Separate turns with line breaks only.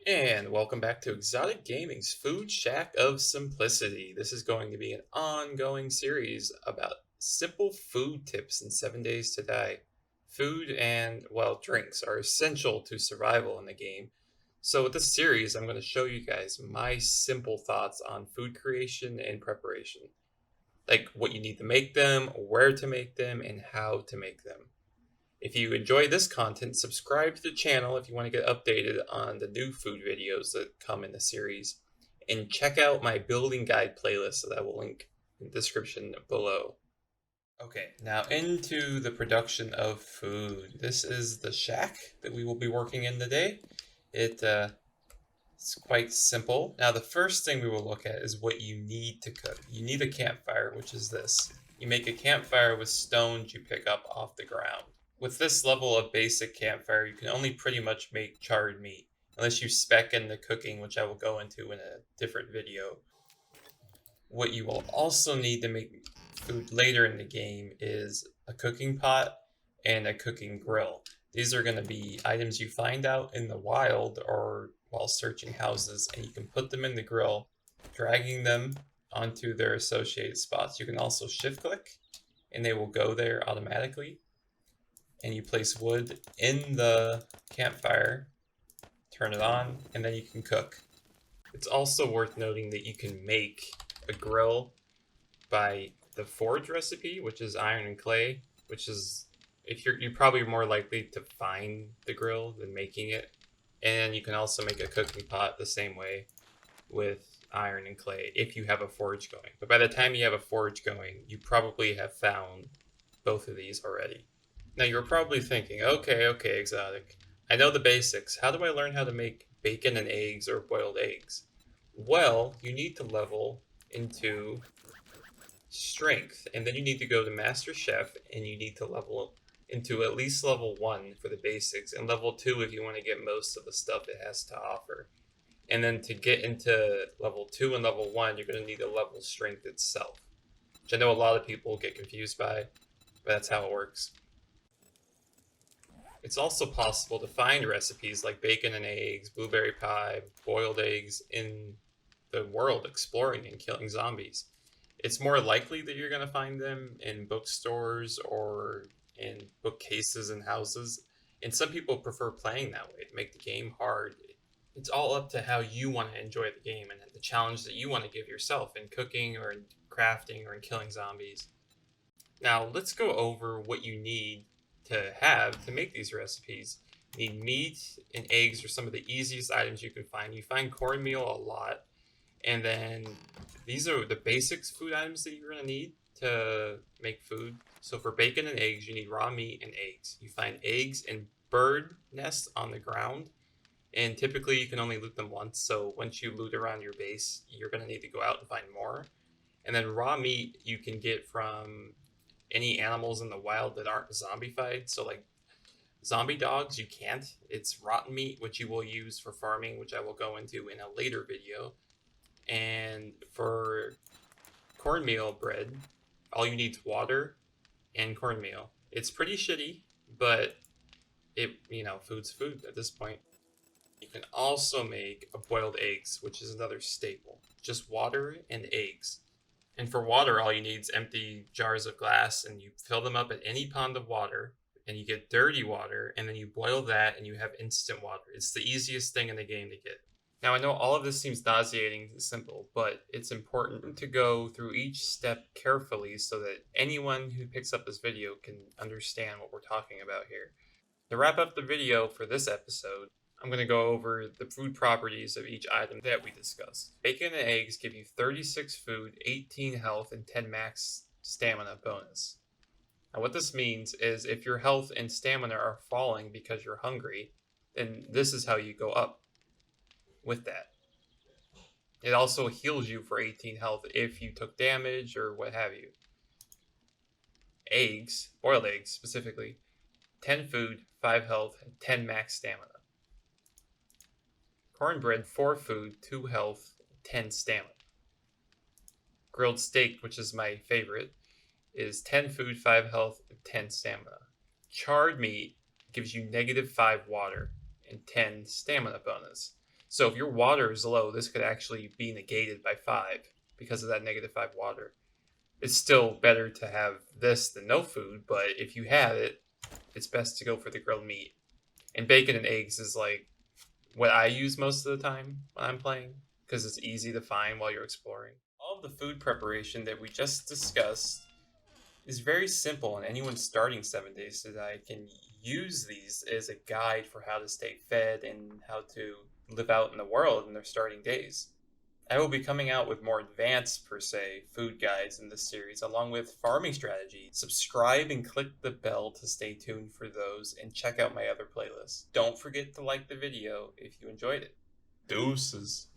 And welcome back to Exotic Gaming's Food Shack of Simplicity. This is going to be an ongoing series about simple food tips in 7 Days to Die. Food and, well, drinks are essential to survival in the game. So, with this series, I'm going to show you guys my simple thoughts on food creation and preparation. Like what you need to make them, where to make them, and how to make them. If you enjoy this content, subscribe to the channel if you want to get updated on the new food videos that come in the series. And check out my building guide playlist that I will link in the description below. Okay, now into the production of food. This is the shack that we will be working in today. It's quite simple. Now the first thing we will look at is what you need to cook. You need a campfire, which is this. You make a campfire with stones you pick up off the ground. With this level of basic campfire, you can only pretty much make charred meat, unless you spec in the cooking, which I will go into in a different video. What you will also need to make food later in the game is a cooking pot and a cooking grill. These are going to be items you find out in the wild or while searching houses, and you can put them in the grill, dragging them onto their associated spots. You can also shift click, and they will go there automatically. And you place wood in the campfire, turn it on, and then you can cook. It's also worth noting that you can make a grill by the forge recipe, which is iron and clay, which is if you're probably more likely to find the grill than making it. And you can also make a cooking pot the same way with iron and clay if you have a forge going. But by the time you have a forge going, you probably have found both of these already. Now you're probably thinking, okay, Exotic. I know the basics. How do I learn how to make bacon and eggs or boiled eggs? Well, you need to level into strength, and then you need to go to Master Chef, and you need to level into at least level 1 for the basics, and level 2 if you want to get most of the stuff it has to offer. And then to get into level 2 and level 1, you're going to need to level strength itself, which I know a lot of people get confused by, but that's how it works. It's also possible to find recipes like bacon and eggs, blueberry pie, boiled eggs in the world exploring and killing zombies. It's more likely that you're going to find them in bookstores or in bookcases and houses. And some people prefer playing that way to make the game hard. It's all up to how you want to enjoy the game and the challenge that you want to give yourself in cooking or in crafting or in killing zombies. Now, let's go over what you need to have to make these recipes. You need meat and eggs are some of the easiest items you can find. You find cornmeal a lot. And then these are the basics food items that you're going to need to make food. So for bacon and eggs, you need raw meat and eggs. You find eggs in bird nests on the ground. And typically you can only loot them once. So once you loot around your base, you're going to need to go out and find more. And then raw meat you can get from any animals in the wild that aren't zombified. So like zombie dogs, you can't. It's rotten meat, which you will use for farming, which I will go into in a later video. And for cornmeal bread, all you need is water and cornmeal. It's pretty shitty, but food's food at this point. You can also make a boiled eggs, which is another staple. Just water and eggs. And for water, all you need is empty jars of glass, and you fill them up at any pond of water, and you get dirty water, and then you boil that, and you have instant water. It's the easiest thing in the game to get. Now, I know all of this seems nauseating and simple, but it's important to go through each step carefully so that anyone who picks up this video can understand what we're talking about here. To wrap up the video for this episode, I'm going to go over the food properties of each item that we discussed. Bacon and eggs give you 36 food, 18 health, and 10 max stamina bonus. Now what this means is if your health and stamina are falling because you're hungry, then this is how you go up with that. It also heals you for 18 health if you took damage or what have you. Eggs, boiled eggs specifically, 10 food, 5 health, and 10 max stamina. Cornbread, 4 food, 2 health, 10 stamina. Grilled steak, which is my favorite, is 10 food, 5 health, and 10 stamina. Charred meat gives you -5 water and 10 stamina bonus. So if your water is low, this could actually be negated by 5 because of that -5 water. It's still better to have this than no food, but if you have it, it's best to go for the grilled meat. And bacon and eggs is like what I use most of the time when I'm playing because it's easy to find while you're exploring. All of the food preparation that we just discussed is very simple, and anyone starting 7 Days to Die can use these as a guide for how to stay fed and how to live out in the world in their starting days. I will be coming out with more advanced, per se, food guides in this series, along with farming strategies. Subscribe and click the bell to stay tuned for those, and check out my other playlists. Don't forget to like the video if you enjoyed it. Deuces.